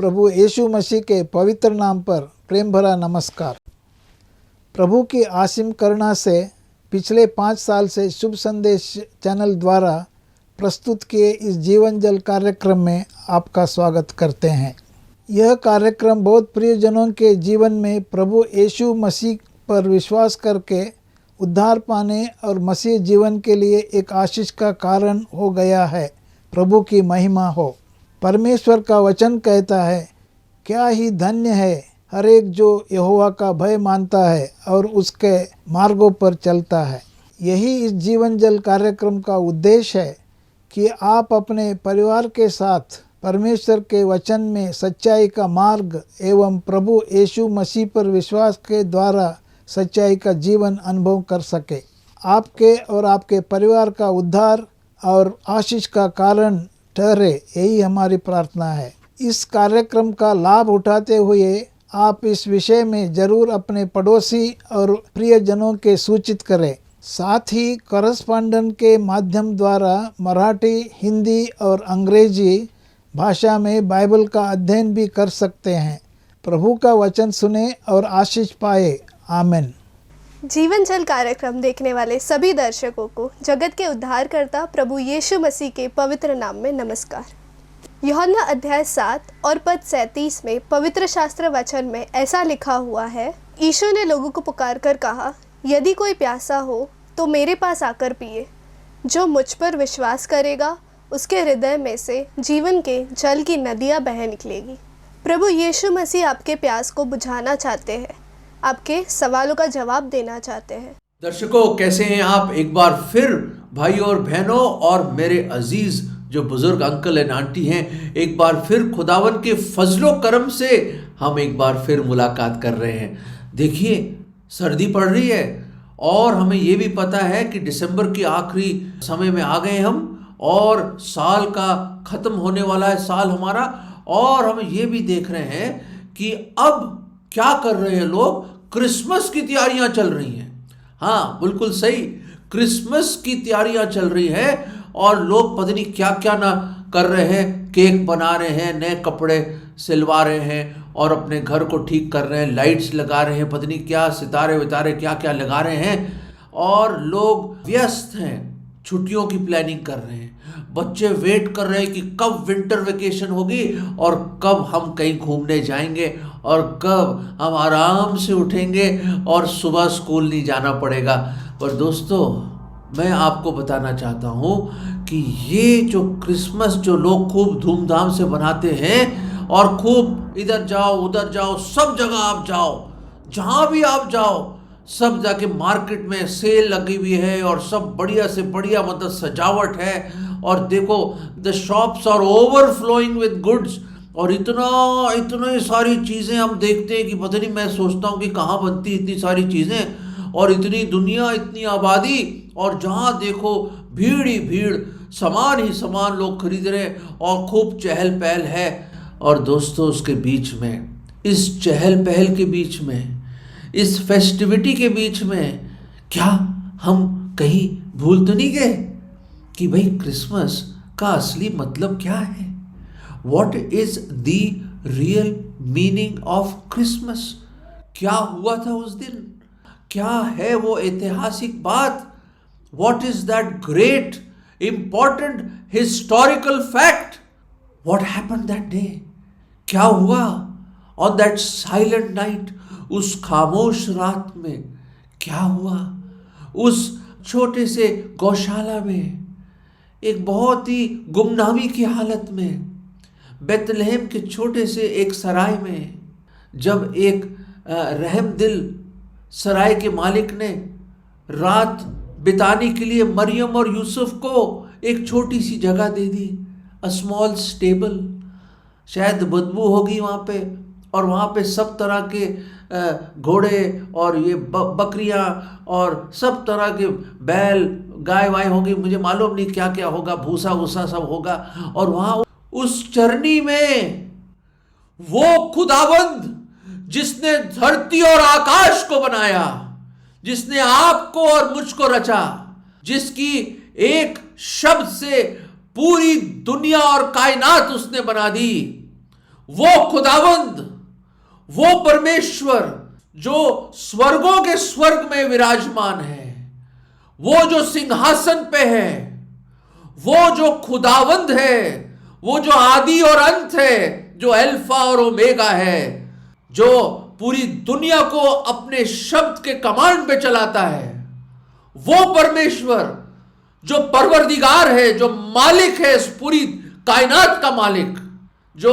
प्रभु यीशु मसीह के पवित्र नाम पर प्रेम भरा नमस्कार। प्रभु की असीम करुणा से पिछले 5 साल से शुभ संदेश चैनल द्वारा प्रस्तुत किए इस जीवन जल कार्यक्रम में आपका स्वागत करते हैं। यह कार्यक्रम बहुत प्रियजनों के जीवन में प्रभु यीशु मसीह पर विश्वास करके उद्धार पाने और मसीह जीवन के लिए एक आशीष का कारण हो गया है। प्रभु की महिमा हो। परमेश्वर का वचन कहता है, क्या ही धन्य है हर एक जो यहोवा का भय मानता है और उसके मार्गों पर चलता है। यही इस जीवन जल कार्यक्रम का उद्देश्य है कि आप अपने परिवार के साथ परमेश्वर के वचन में सच्चाई का मार्ग एवं प्रभु यीशु मसीह पर विश्वास के द्वारा सच्चाई का जीवन अनुभव कर सके। आपके और आपके परिवार का उद्धार और आशीष का कारण ठहरे, यही हमारी प्रार्थना है। इस कार्यक्रम का लाभ उठाते हुए आप इस विषय में जरूर अपने पड़ोसी और प्रियजनों के सूचित करें। साथ ही करस्पॉन्डेंट के माध्यम द्वारा मराठी, हिंदी और अंग्रेजी भाषा में बाइबल का अध्ययन भी कर सकते हैं। प्रभु का वचन सुने और आशीष पाए। आमीन। जीवन जल कार्यक्रम देखने वाले सभी दर्शकों को जगत के उद्धारकर्ता प्रभु यीशु मसीह के पवित्र नाम में नमस्कार। यूहन्ना अध्याय 7 और पद 37 में पवित्र शास्त्र वचन में ऐसा लिखा हुआ है, यीशु ने लोगों को पुकार कर कहा, यदि कोई प्यासा हो तो मेरे पास आकर पिए। जो मुझ पर विश्वास करेगा उसके हृदय में से जीवन के जल की नदियाँ बह निकलेगी। प्रभु यीशु मसीह आपके प्यास को बुझाना चाहते हैं, आपके सवालों का जवाब देना चाहते हैं। दर्शकों, कैसे हैं आप? एक बार फिर भाइयों और बहनों और मेरे अजीज जो बुजुर्ग अंकल एंड आंटी हैं, एक बार फिर खुदावन के फजलो करम से हम एक बार फिर मुलाकात कर रहे हैं। देखिए, सर्दी पड़ रही है और हमें ये भी पता है कि दिसंबर के आखिरी समय में आ गए हम और साल का खत्म होने वाला है साल हमारा। और हम ये भी देख रहे हैं कि अब क्या कर रहे हैं लोग, क्रिसमस की तैयारियां चल रही हैं। हाँ, बिल्कुल सही, क्रिसमस की तैयारियां चल रही हैं और लोग पता नहीं क्या क्या ना कर रहे हैं। केक बना रहे हैं, नए कपड़े सिलवा रहे हैं और अपने घर को ठीक कर रहे हैं, लाइट्स लगा रहे हैं, पता नहीं क्या सितारे वितारे क्या क्या लगा रहे हैं और लोग व्यस्त हैं, छुट्टियों की प्लानिंग कर रहे हैं। बच्चे वेट कर रहे हैं कि कब विंटर वेकेशन होगी और कब हम कहीं घूमने जाएंगे और कब हम आराम से उठेंगे और सुबह स्कूल नहीं जाना पड़ेगा। पर दोस्तों, मैं आपको बताना चाहता हूँ कि ये जो क्रिसमस जो लोग खूब धूमधाम से बनाते हैं और खूब इधर जाओ उधर जाओ, सब जगह आप जाओ, जहाँ भी आप जाओ, सब जाके मार्केट में सेल लगी हुई है और सब बढ़िया से बढ़िया मतलब सजावट है। और देखो, the shops are overflowing with goods और इतना सारी चीज़ें हम देखते हैं कि पता नहीं, मैं सोचता हूँ कि कहाँ बनती इतनी सारी चीज़ें और इतनी दुनिया, इतनी आबादी और जहाँ देखो भीड़ ही भीड़, सामान ही सामान लोग खरीद रहे हैं और खूब चहल पहल है। और दोस्तों, उसके बीच में, इस चहल पहल के बीच में, इस फेस्टिविटी के बीच में क्या हम कहीं भूल तो नहीं गए कि भाई क्रिसमस का असली मतलब क्या है? What is the real meaning of Christmas? क्या हुआ था उस दिन? क्या है वो ऐतिहासिक बात? What is that great, important, historical fact? What happened that day? क्या हुआ on that silent night? उस खामोश रात में क्या हुआ? उस छोटे से गौशाला में, एक बहुत ही गुमनामी की हालत में, बेतलहम के छोटे से एक सराय में, जब एक रहमदिल सराय के मालिक ने रात बिताने के लिए मरियम और यूसुफ को एक छोटी सी जगह दे दी, अ स्मॉल स्टेबल। शायद बदबू होगी वहाँ पे और वहाँ पे सब तरह के घोड़े और ये बकरियाँ और सब तरह के बैल गाय वाय होगी, मुझे मालूम नहीं क्या क्या होगा, भूसा वूसा सब होगा। और वहाँ उस चरनी में वो खुदावंद जिसने धरती और आकाश को बनाया, जिसने आपको और मुझको रचा, जिसकी एक शब्द से पूरी दुनिया और कायनात उसने बना दी, वो खुदावंद, वो परमेश्वर जो स्वर्गों के स्वर्ग में विराजमान है, वो जो सिंहासन पे है, वो जो खुदावंद है, वो जो आदि और अंत है, जो अल्फा और ओमेगा है, जो पूरी दुनिया को अपने शब्द के कमांड पे चलाता है, वो परमेश्वर जो परवरदिगार है, जो मालिक है, इस पूरी कायनात का मालिक, जो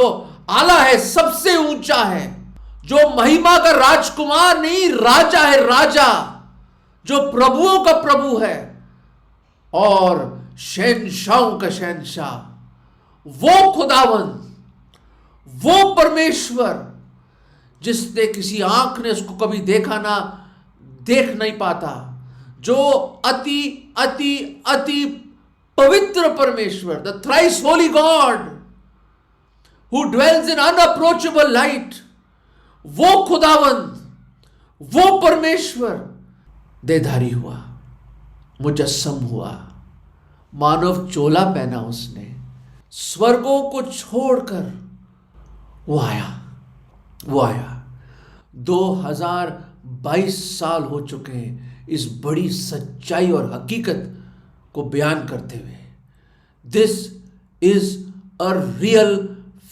आला है, सबसे ऊंचा है, जो महिमा का राजकुमार नहीं राजा है, राजा, जो प्रभुओं का प्रभु है और शहंशाहों का शहंशाह, वो खुदावंद, वो परमेश्वर जिसने किसी आंख ने उसको कभी देखा ना, देख नहीं पाता, जो अति अति अति पवित्र परमेश्वर, the thrice Holi God who dwells in unapproachable light, वो खुदावंद, वो परमेश्वर देहधारी हुआ, मुजस्सम हुआ, मानव चोला पहना उसने, स्वर्गों को छोड़कर वो आया 2022 साल हो चुके हैं इस बड़ी सच्चाई और हकीकत को बयान करते हुए। This is a real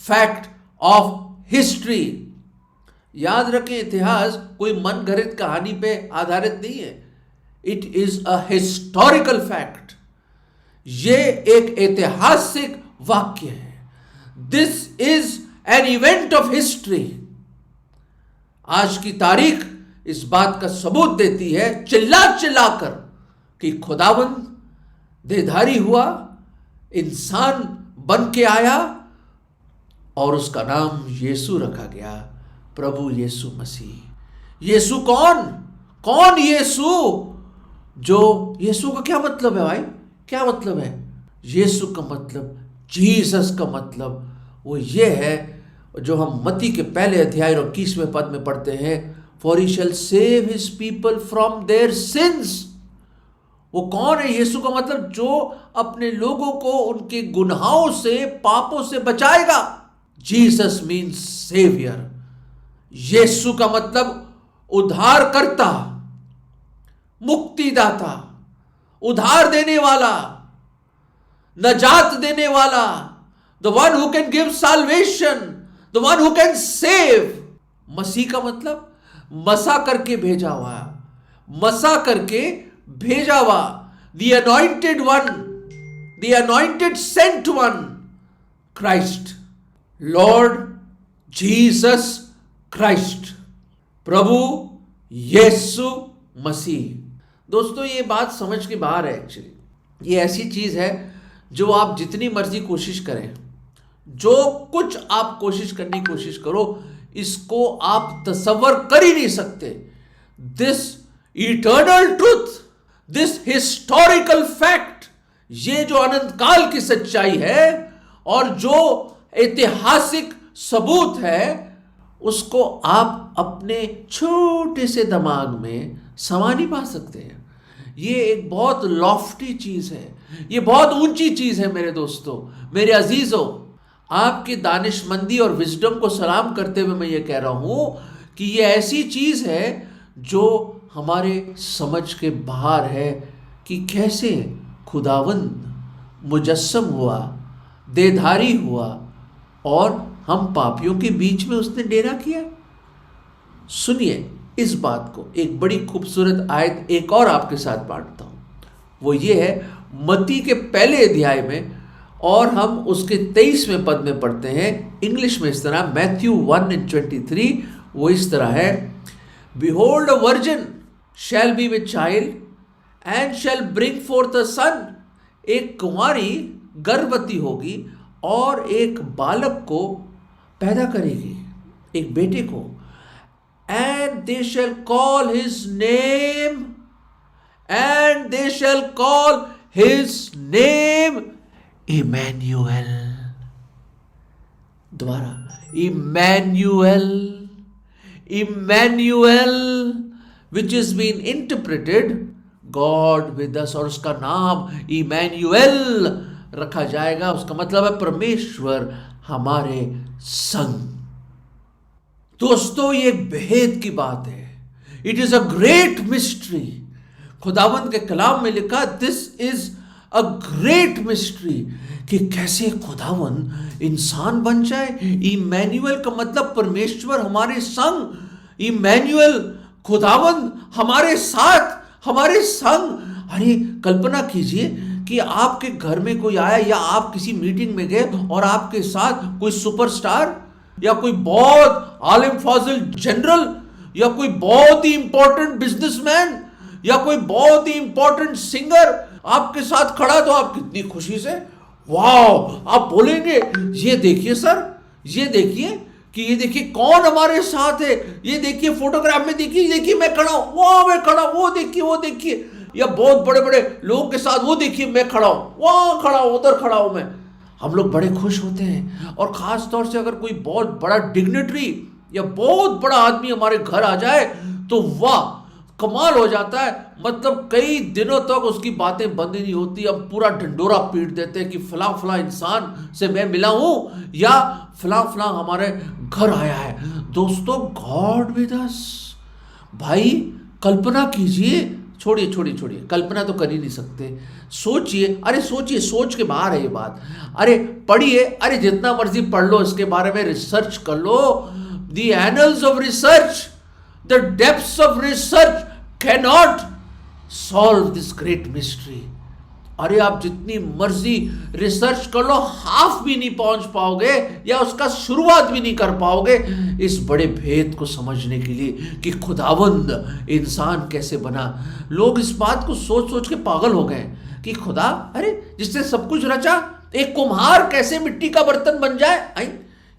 fact of history. याद रखें, इतिहास कोई मन घड़ित कहानी पे आधारित नहीं है, it is a historical fact. ये एक ऐतिहासिक वाक्य है। This is an event of history. आज की तारीख इस बात का सबूत देती है चिल्लाकर कि खुदावंद देहधारी हुआ, इंसान बन के आया और उसका नाम यीशु रखा गया, प्रभु यीशु मसीह। यीशु कौन यीशु? जो यीशु का क्या मतलब है भाई? क्या मतलब है यीशु का मतलब? जीसस का मतलब वो ये है जो हम मत्ती के पहले अध्याय और 21वें पद में पढ़ते हैं, for he shall save his people from their sins. वो कौन है यीशु का मतलब? जो अपने लोगों को उनके गुनाहों से, पापों से बचाएगा। Jesus means saviour. यीशु का मतलब उद्धारकर्ता, मुक्तिदाता, उद्धार देने वाला, नजात देने वाला, the one who can give salvation, the one who can save। मसीह का मतलब मसा करके भेजा हुआ, मसा करके भेजा हुआ, the anointed one, the anointed sent one, Christ, Lord Jesus Christ, प्रभु यीशु मसीह। दोस्तों, ये बात समझ के बाहर है। एक्चुअली ये ऐसी चीज है जो आप जितनी मर्जी कोशिश करें, जो कुछ आप कोशिश करने की कोशिश करो, इसको आप तसव्वुर कर ही नहीं सकते। This eternal truth, this historical fact, ये जो अनंत काल की सच्चाई है और जो ऐतिहासिक सबूत है, उसको आप अपने छोटे से दिमाग में समा नहीं पा सकते हैं। ये एक बहुत लॉफ्टी चीज है, ये बहुत ऊंची चीज है। मेरे दोस्तों, मेरे अजीजों, आपकी दानिशमंदी और विजडम को सलाम करते हुए मैं ये कह रहा हूं कि ये ऐसी चीज है जो हमारे समझ के बाहर है कि कैसे खुदावंद मुजस्सम हुआ, देहधारी हुआ और हम पापियों के बीच में उसने डेरा किया। सुनिए इस बात को, एक बड़ी खूबसूरत आयत एक और आपके साथ बांटता हूं। वो ये है मत्ती के पहले अध्याय में, और हम उसके 23वें पद में पढ़ते हैं। इंग्लिश में इस तरह, मैथ्यू 1:23, वो इस तरह है, behold a virgin shall be with child and shall bring forth a son. एक कुंवारी गर्भवती होगी और एक बालक को पैदा करेगी, एक बेटे को। And they shall call his name, and they shall call his name Emmanuel। दोबारा, Emmanuel, which is being interpreted God with us, और उसका नाम Emmanuel रखा जाएगा। उसका मतलब है परमेश्वर हमारे संग। दोस्तों, ये एक भेद की बात है। It is a great mystery. खुदावंद के कलाम में लिखा, this is a great mystery, कि कैसे खुदावंद इंसान बन जाए। इमैन्युअल का मतलब परमेश्वर हमारे संग। इमैन्युअल, खुदावंद हमारे साथ, हमारे संग। अरे कल्पना कीजिए कि आपके घर में कोई आया, या आप किसी मीटिंग में गए और आपके साथ कोई सुपरस्टार, या कोई बहुत आलिम फाजिल जनरल, या कोई बहुत ही इंपॉर्टेंट बिजनेसमैन, या कोई बहुत ही इंपॉर्टेंट सिंगर आपके साथ खड़ा, तो आप कितनी खुशी से वाह, आप बोलेंगे, ये देखिए सर, ये देखिए कि ये देखिए कौन हमारे साथ है, ये देखिए फोटोग्राफ में, देखिए मैं खड़ा हूं, वहां मैं खड़ा, वो देखिए, या बहुत बड़े बड़े लोगों के साथ, वो देखिए मैं खड़ा हूं, वहां खड़ा हूं, उधर खड़ा हूं मैं। हम लोग बड़े खुश होते हैं। और खास तौर से अगर कोई बहुत बड़ा डिग्निटरी या बहुत बड़ा आदमी हमारे घर आ जाए तो वाह, कमाल हो जाता है। मतलब कई दिनों तक उसकी बातें बंद ही नहीं होती। हम पूरा ढंडोरा पीट देते हैं कि फला फला इंसान से मैं मिला हूं, या फला फला हमारे घर आया है। दोस्तों, गॉड विद अस। भाई कल्पना कीजिए, छोड़िए, कल्पना तो कर ही नहीं सकते। सोचिए, अरे सोचिए, सोच के बाहर है ये बात। अरे पढ़िए, अरे जितना मर्जी पढ़ लो, इसके बारे में रिसर्च कर लो। The annals of research, the depths of research cannot solve this great mystery. अरे आप जितनी मर्जी रिसर्च कर लो, हाफ भी नहीं पहुंच पाओगे, या उसका शुरुआत भी नहीं कर पाओगे इस बड़े भेद को समझने के लिए कि खुदावंद इंसान कैसे बना। लोग इस बात को सोच सोच के पागल हो गए कि खुदा, अरे जिसने सब कुछ रचा, एक कुम्हार कैसे मिट्टी का बर्तन बन जाए? आई,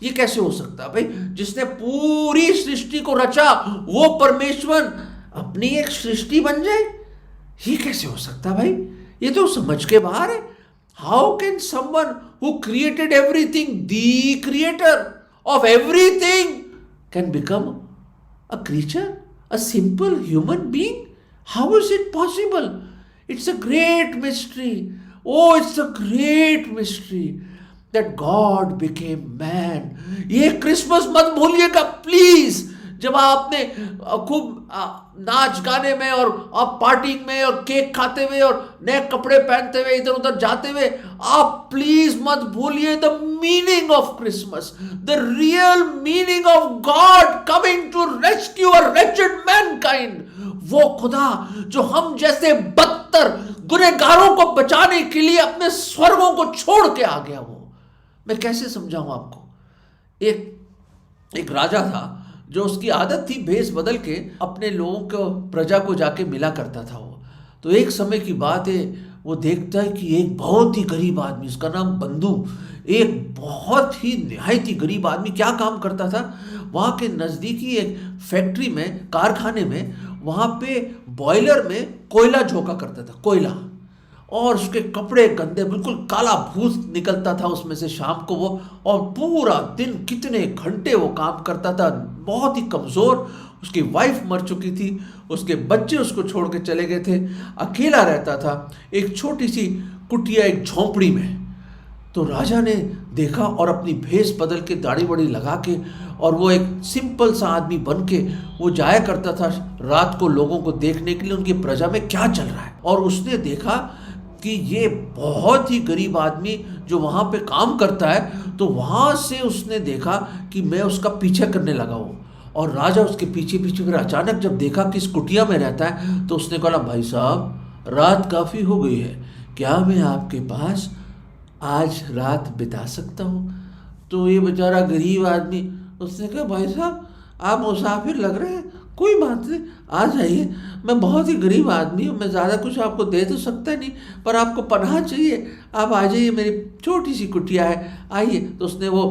ये कैसे हो सकता है भाई? जिसने पूरी सृष्टि को रचा, वो परमेश्वर अपनी एक सृष्टि बन जाए, ये कैसे हो सकता भाई? ये तो समझ के बाहर है। How can someone who created everything, the creator of everything, can become a creature, a simple human being? How is it possible? It's a great mystery. Oh, it's a great mystery that God became man. ये Christmas मत भूलिएगा please. जब आपने खूब नाच गाने में और आप पार्टिंग में और केक खाते हुए और नए कपड़े पहनते हुए इधर उधर जाते हुए, आप प्लीज मत भूलिए the meaning of Christmas, the real meaning of God coming to rescue a wretched mankind. वो खुदा जो हम जैसे बदतर गुनहगारों को बचाने के लिए अपने स्वर्गों को छोड़ के आ गया। वो मैं कैसे समझाऊं आपको? एक राजा था जो उसकी आदत थी भेष बदल के अपने लोगों को, प्रजा को जाके मिला करता था। वो तो एक समय की बात है, वो देखता है कि एक बहुत ही गरीब आदमी, उसका नाम बंधु, एक बहुत ही निहायत ही गरीब आदमी क्या काम करता था, वहाँ के नज़दीकी एक फैक्ट्री में, कारखाने में, वहाँ पे बॉयलर में कोयला झोंका करता था, कोयला। और उसके कपड़े गंदे, बिल्कुल काला भूस निकलता था उसमें से शाम को वो, और पूरा दिन कितने घंटे वो काम करता था। बहुत ही कमज़ोर, उसकी वाइफ मर चुकी थी, उसके बच्चे उसको छोड़ के चले गए थे, अकेला रहता था एक छोटी सी कुटिया, एक झोंपड़ी में। तो राजा ने देखा और अपनी भेष बदल के, दाढ़ी बड़ी लगा के, और वो एक सिंपल सा आदमी बन के वो जाया करता था रात को लोगों को देखने के लिए उनकी प्रजा में क्या चल रहा है। और उसने देखा कि ये बहुत ही गरीब आदमी जो वहाँ पे काम करता है, तो वहाँ से उसने देखा कि मैं उसका पीछे करने लगा हूँ। और राजा उसके पीछे पीछे, फिर अचानक जब देखा कि इस कुटिया में रहता है, तो उसने कहा, भाई साहब रात काफ़ी हो गई है, क्या मैं आपके पास आज रात बिता सकता हूँ? तो ये बेचारा गरीब आदमी, उसने कहा, भाई साहब आप मुसाफिर लग रहे हैं, कोई बात नहीं, आ जाइए, मैं बहुत ही गरीब आदमी हूँ, मैं ज़्यादा कुछ आपको दे तो सकता नहीं, पर आपको पनाह चाहिए, आप आ जाइए, मेरी छोटी सी कुटिया है, आइए। तो उसने वो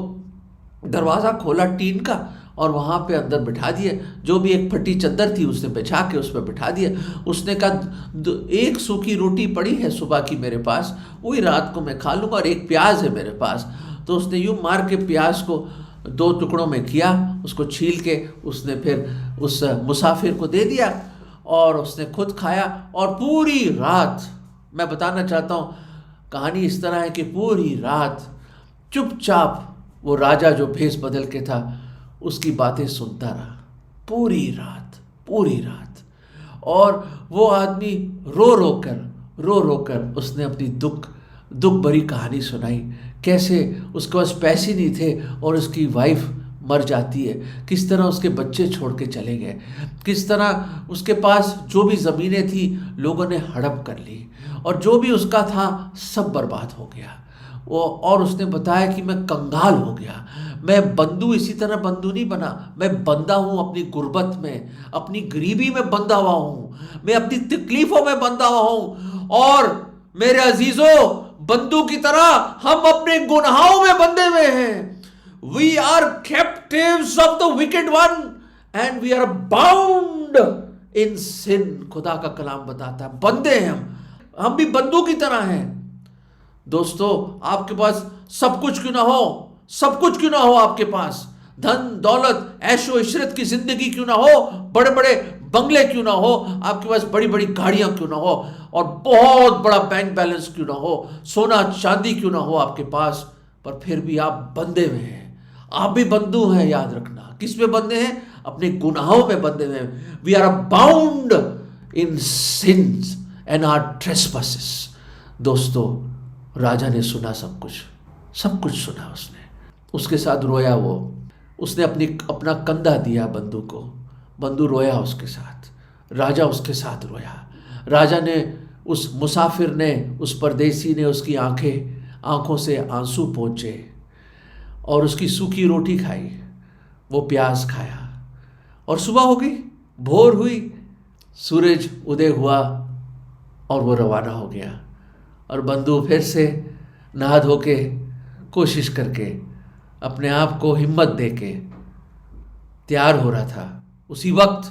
दरवाज़ा खोला टीन का और वहाँ पे अंदर बिठा दिया। जो भी एक फटी चद्दर थी उसने बिछा के उस पर बिठा दिया। उसने कहा, एक सूखी रोटी पड़ी है सुबह की मेरे पास, वही रात को मैं खा लूँगा, और एक प्याज है मेरे पास। तो उसने यूँ मार के प्याज को 2 टुकड़ों में किया, उसको छील के उसने फिर उस मुसाफिर को दे दिया, और उसने खुद खाया। और पूरी रात, मैं बताना चाहता हूँ, कहानी इस तरह है कि पूरी रात चुपचाप वो राजा जो भेष बदल के था, उसकी बातें सुनता रहा पूरी रात। और वो आदमी रो रो कर उसने अपनी दुख भरी कहानी सुनाई, कैसे उसके पास पैसे नहीं थे और उसकी वाइफ मर जाती है, किस तरह उसके बच्चे छोड़ के चले गए, किस तरह उसके पास जो भी ज़मीनें थी लोगों ने हड़प कर ली और जो भी उसका था सब बर्बाद हो गया। वो और उसने बताया कि मैं कंगाल हो गया, मैं बंधु इसी तरह बंधु नहीं बना, मैं बंधा हूँ अपनी गुर्बत में, अपनी गरीबी में बंधा हुआ हूँ, मैं अपनी तकलीफ़ों में बंधा हुआ हूँ। और मेरे अजीज़ों, बंधु की तरह हम अपने गुनाहों में बंधे हुए हैं। We are captives of the wicked one and we are bound in sin। खुदा का कलाम बताता है बंदे हैं हम भी बंदू की तरह हैं। दोस्तों, आपके पास सब कुछ क्यों ना हो आपके पास धन दौलत ऐशो इशरत की जिंदगी क्यों ना हो, बड़े बड़े बंगले क्यों ना हो, आपके पास बड़ी बड़ी गाड़ियां क्यों ना हो और बहुत बड़ा बैंक बैलेंस क्यों ना हो, सोना चांदी क्यों ना हो आपके पास, पर फिर भी आप बंधे हुए हैं। आप भी बंधु हैं, याद रखना। किस में बंधे हैं? अपने गुनाहों में बंधे हुए हैं। We are bound in sins and our trespasses. दोस्तों, राजा ने सुना सब कुछ सुना। उसके साथ रोया। उसने अपना कंधा दिया बंधु को, बंधु रोया उसके साथ, राजा उसके साथ रोया। राजा ने, उस मुसाफिर ने, उस परदेसी ने उसकी आंखों से आंसू पोंछे और उसकी सूखी रोटी खाई, वो प्याज खाया। और सुबह हो गई, भोर हुई, सूरज उदय हुआ और वो रवाना हो गया। और बंधु फिर से नहा धो के, कोशिश करके, अपने आप को हिम्मत दे के तैयार हो रहा था। उसी वक्त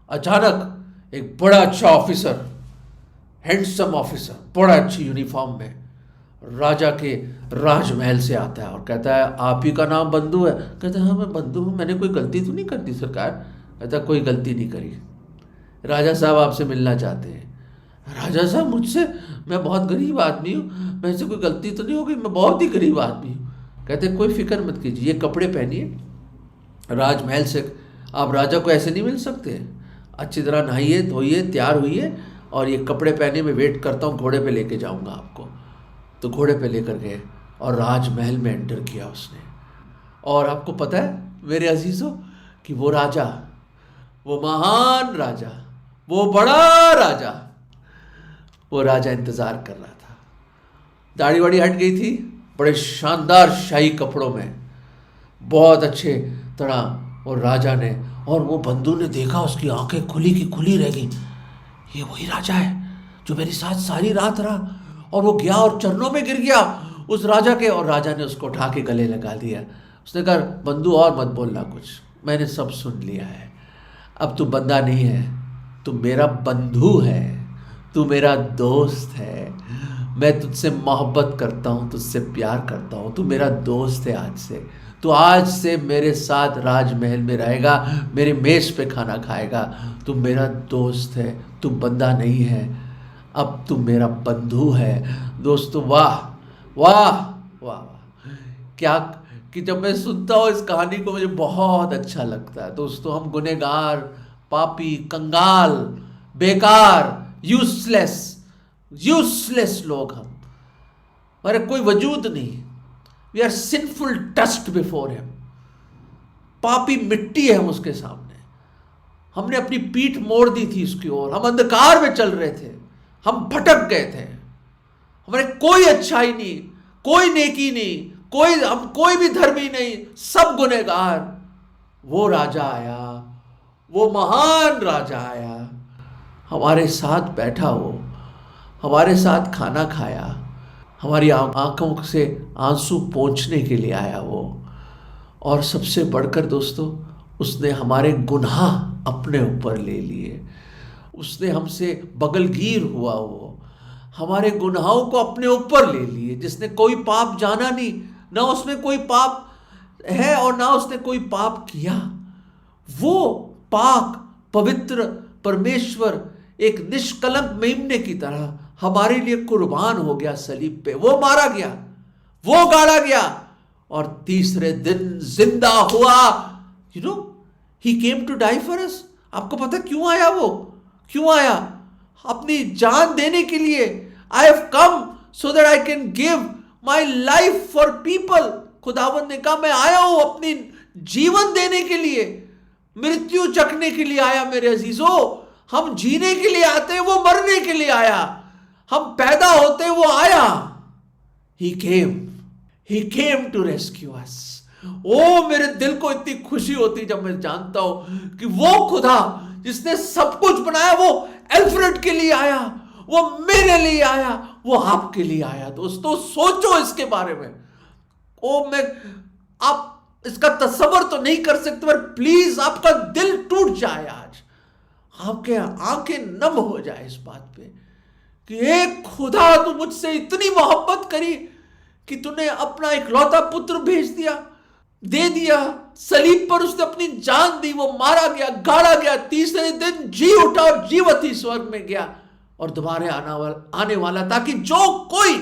अचानक एक बड़ा अच्छा ऑफिसर, हैंडसम ऑफिसर, बड़ा अच्छी यूनिफॉर्म में राजा के राजमहल से आता है और कहता है, आप ही का नाम बंधु है? कहता है, हाँ मैं बंधु हूँ, मैंने कोई गलती तो नहीं कर दी सरकार। कहता है, कोई गलती नहीं करी, राजा साहब आपसे मिलना चाहते हैं। राजा साहब मुझसे, मैं बहुत गरीब आदमी हूँ, मेरे से कोई गलती तो नहीं होगी, मैं बहुत ही गरीब आदमी हूँ। कहते हैं, कोई फिक्र मत कीजिए, ये कपड़े पहनिए, राजमहल से आप राजा को ऐसे नहीं मिल सकते, अच्छी तरह नहाइए धोइए तैयार हुइए और ये कपड़े पहने में वेट करता हूँ, घोड़े पे लेके जाऊँगा आपको। तो घोड़े पे लेकर गए और राजमहल में एंटर किया उसने। और आपको पता है मेरे अजीज़ों कि वो राजा, वो महान राजा, वो बड़ा राजा, वो राजा इंतज़ार कर रहा था। दाढ़ी वाड़ी हट गई थी, बड़े शानदार शाही कपड़ों में, बहुत अच्छे तरह। और राजा ने, और वो बंधु ने देखा, उसकी आंखें खुली की खुली रह गई, ये वही राजा है जो मेरे साथ सारी रात रहा। और वो गया और चरणों में गिर गया उस राजा के, और राजा ने उसको उठा के गले लगा दिया। उसने कहा, बंधु और मत बोलना कुछ, मैंने सब सुन लिया है, अब तू बंदा नहीं है, तू मेरा बंधु है, तू मेरा दोस्त है, मैं तुझसे मोहब्बत करता हूँ, तुझसे प्यार करता हूँ, तू मेरा दोस्त है। आज से मेरे साथ राजमहल में रहेगा, मेरे मेज़ पे खाना खाएगा, तू मेरा दोस्त है, तू बंदा नहीं है, अब तू मेरा बंधु है। दोस्तों, वाह वाह वाह, क्या कि जब मैं सुनता हूँ इस कहानी को मुझे बहुत अच्छा लगता है। दोस्तों, हम गुनहगार, पापी, कंगाल, बेकार, यूजलेस लोग, हमारे कोई वजूद नहीं। We are sinful dust before him. पापी मिट्टी है हम उसके सामने। हमने अपनी पीठ मोड़ दी थी उसकी ओर, हम अंधकार में चल रहे थे, हम भटक गए थे, हमारे कोई अच्छाई नहीं, कोई नेकी नहीं, हम कोई भी धर्मी नहीं, सब गुनहगार। वो राजा आया, वो महान राजा आया, हमारे साथ बैठा, वो हमारे साथ खाना खाया, हमारी आंखों से आंसू पोंछने के लिए आया वो। और सबसे बढ़कर दोस्तों, उसने हमारे गुनाह अपने ऊपर ले लिए, उसने हमसे बगलगीर हुआ, वो हमारे गुनाहों को अपने ऊपर ले लिए। जिसने कोई पाप जाना नहीं, ना उसमें कोई पाप है और ना उसने कोई पाप किया, वो पाक पवित्र परमेश्वर एक निष्कलंक मेमने की तरह हमारे लिए कुर्बान हो गया सलीब पे। वो मारा गया, वो गाड़ा गया और तीसरे दिन जिंदा हुआ you know, he came to die for us. आपको पता क्यों आया वो? क्यों आया? अपनी जान देने के लिए। I have come so that I can give my life for people. खुदावंद ने कहा मैं आया हूं अपनी जीवन देने के लिए, मृत्यु चखने के लिए आया। मेरे अजीजों, हम जीने के लिए आते हैं, वो मरने के लिए आया। हम पैदा होते वो आया। He came to rescue us. ओ मेरे दिल को इतनी खुशी होती जब मैं जानता हूं कि वो खुदा जिसने सब कुछ बनाया वो एल्फ्रेड के लिए आया, वो मेरे लिए आया, वो आपके लिए आया। दोस्तों सोचो इसके बारे में। आप इसका तस्वर तो नहीं कर सकते, पर प्लीज आपका दिल टूट जाए आज, आपके आंखें नम हो जाए इस बात पे कि एक खुदा तू मुझसे इतनी मोहब्बत करी कि तूने अपना इकलौता पुत्र भेज दिया, दे दिया। सलीब पर उसने अपनी जान दी, वो मारा गया, गाड़ा गया, तीसरे दिन जी उठा और जीवित ही स्वर्ग में गया और दोबारा आने वाला, ताकि जो कोई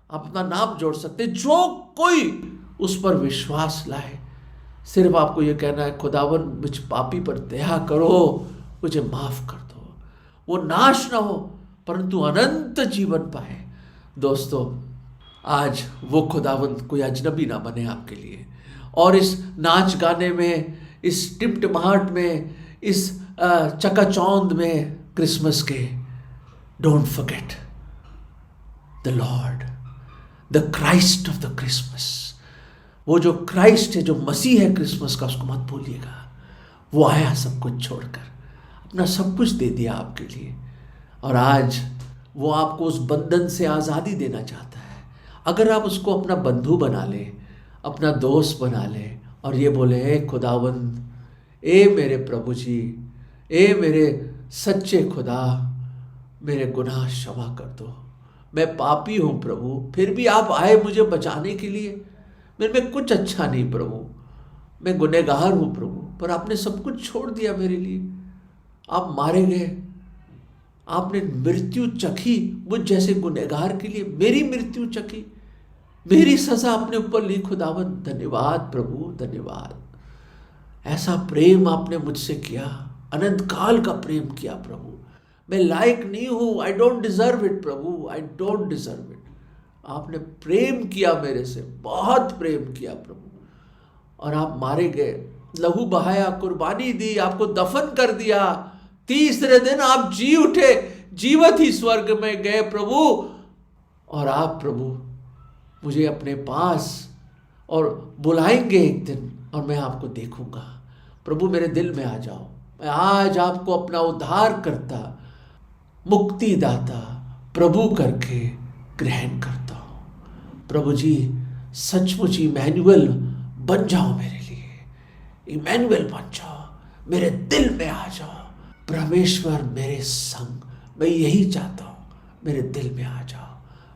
अपना नाम जोड़ सकते, जो कोई उस पर विश्वास लाए। सिर्फ आपको यह कहना है, खुदावन मुझ पापी पर दया करो, मुझे माफ कर दो, वो नाश ना हो परंतु अनंत जीवन पाए। दोस्तों आज वो खुदावंत कोई अजनबी ना बने आपके लिए, और इस नाच गाने में, इस टिमटिमाहट में, इस चकाचौंध में क्रिसमस के, don't forget the Lord, the Christ of the Christmas. वो जो क्राइस्ट है, जो मसीह है क्रिसमस का, उसको मत भूलिएगा। वो आया सब कुछ छोड़कर, अपना सब कुछ दे दिया आपके लिए, और आज वो आपको उस बंधन से आज़ादी देना चाहता है। अगर आप उसको अपना बंधु बना ले, अपना दोस्त बना ले, और ये बोले ए खुदावंद, ए मेरे प्रभु जी, ए मेरे सच्चे खुदा, मेरे गुनाह क्षमा कर दो, मैं पापी हूँ प्रभु, फिर भी आप आए मुझे बचाने के लिए। मेरे में कुछ अच्छा नहीं प्रभु, मैं गुनहगार हूँ प्रभु, पर आपने सब कुछ छोड़ दिया मेरे लिए। आप मारे गए, आपने मृत्यु चखी मुझ जैसे गुनहगार के लिए, मेरी मृत्यु चखी, मेरी सजा अपने ऊपर ली। खुदावंद धन्यवाद प्रभु, धन्यवाद। ऐसा प्रेम आपने मुझसे किया, अनंत काल का प्रेम किया प्रभु। मैं लायक नहीं हूं, I don't deserve it Prabhu, I don't deserve it. आपने प्रेम किया मेरे से, बहुत प्रेम किया प्रभु, और आप मारे गए, लहू बहाया, कुर्बानी दी, आपको दफन कर दिया, तीसरे दिन आप जी उठे, जीवित ही स्वर्ग में गए प्रभु। और आप प्रभु मुझे अपने पास और बुलाएंगे एक दिन, और मैं आपको देखूंगा। प्रभु मेरे दिल में आ जाओ, मैं आज आपको अपना उद्धार करता, मुक्तिदाता प्रभु करके ग्रहण करता हूँ। प्रभु जी सचमुच इमैनुअल बन जाओ मेरे लिए, इमैनुअल बन जाओ, मेरे दिल में आ जाओ। परमेश्वर मेरे संग, मैं यही चाहता हूँ, मेरे दिल में आ जाओ।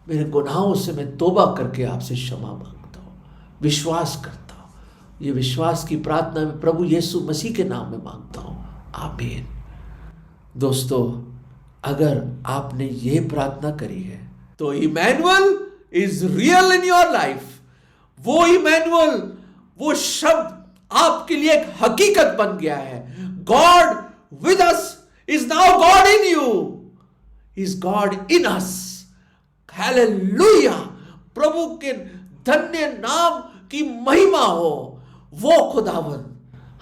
मेरे गुनाहों से मैं तौबा करके आपसे क्षमा मांगता हूँ, विश्वास करता हूँ। ये विश्वास की प्रार्थना मैं प्रभु यीशु मसीह के नाम में मांगता हूँ, आमीन। दोस्तों अगर आपने ये प्रार्थना करी है तो Emmanuel is real in your life. वो इमैनुअल, वो शब्द आपके लिए एक हकीकत बन गया है। God with us is now God in you, is God in us। Hallelujah, प्रभु के धन्य नाम की महिमा हो। वो खुदावन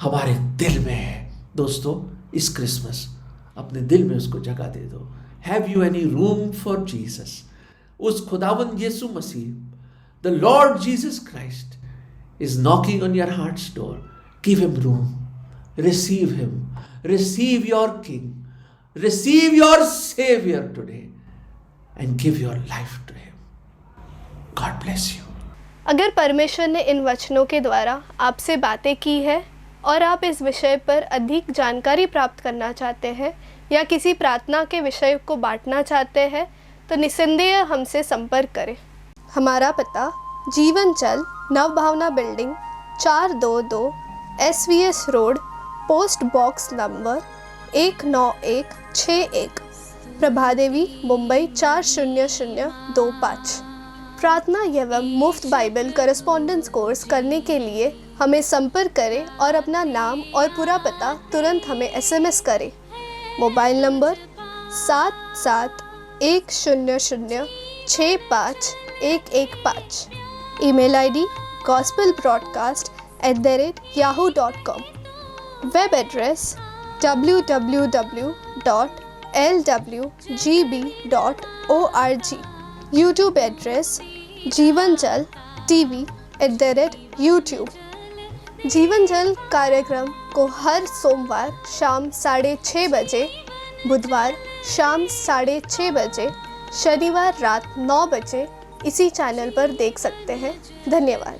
हमारे दिल में है। दोस्तों इस क्रिसमस अपने दिल में उसको जगह दे दो। Have you any room for Jesus? उस खुदावन यीशु मसीह, the Lord Jesus Christ is knocking on your heart's door. Give him room, receive him, receive your king, receive your savior today and give your life to him. God bless you. अगर परमेश्वर ने इन वचनों के द्वारा आपसे बातें की है और आप इस विषय पर अधिक जानकारी प्राप्त करना चाहते हैं या किसी प्रार्थना के विषय को बांटना चाहते हैं तो निस्संदेह हमसे संपर्क करें। हमारा पता जीवन चल Navbhavna building 422 SVS road, post box number 19161, Prabhadevi, Mumbai 40025। प्रार्थना एवं मुफ्त बाइबल करस्पॉन्डेंस कोर्स करने के लिए हमें संपर्क करें और अपना नाम और पूरा पता तुरंत हमें SMS करें। Mobile number 7710065115। Email ID gospelbroadcast@yahoo.com। Web address www.lwgb.org। YouTube address जीवन जल TV@YouTube। जीवन जल कार्यक्रम को हर सोमवार शाम 6:30 बजे, बुधवार शाम 6:30 बजे, शनिवार रात 9 बजे इसी चैनल पर देख सकते हैं। धन्यवाद।